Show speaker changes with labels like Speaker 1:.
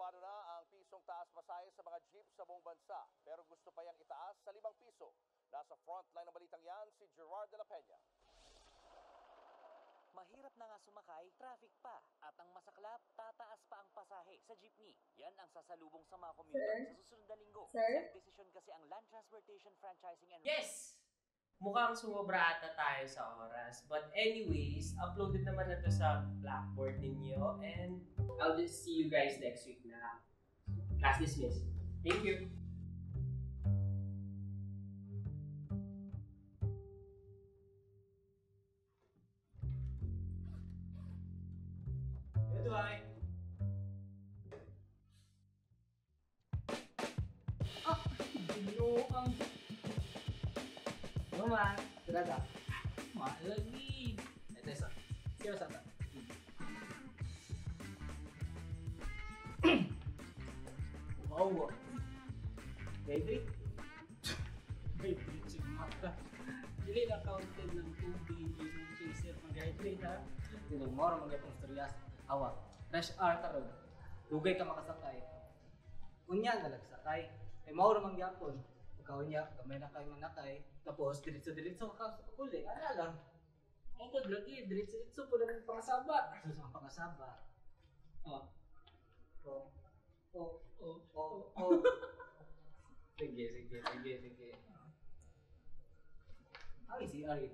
Speaker 1: Aprobado na ang pisong taas pasahe sa mga jeep sa buong bansa. Pero gusto pa yang itaas sa 5 piso. Nasa frontline ng balitang yan si Gerard de la Peña.
Speaker 2: Mahirap na nga sumakay, traffic pa. At ang masaklap, tataas pa ang pasahe sa jeepney. Yan ang sasalubong sa mga commuter sa susunod na linggo. Nagdesisyon kasi ang Land Transportation Franchising and...
Speaker 3: Yes! Mukhang sumobra ata tayo sa oras. But anyways, uploaded naman na to sa Blackboard ninyo. And I'll just see you guys next week na. Class dismissed. Thank you. Goodbye.
Speaker 4: Ah! Binuang! Mama, talaga. Malagi. Ito isa. Siya sa ta. Wow. Baby. Baby, si Maka. Dili na counted ng tubig yung chaser mag-hydrate ha. Dili mo ra mga pang storyas. Awa. Rush hour karon. Dugay ka makasakay. Unya na lagsakay. Ay mao ra man gyapon. Ikaw niya, gamay na kayo manakay, tapos diretso-diretso ka sa uli, ano lang? Ang good lagi, diretso-diretso po lang pangasaba. Sa pangasaba. Oh. Sige. Ay, si Ari,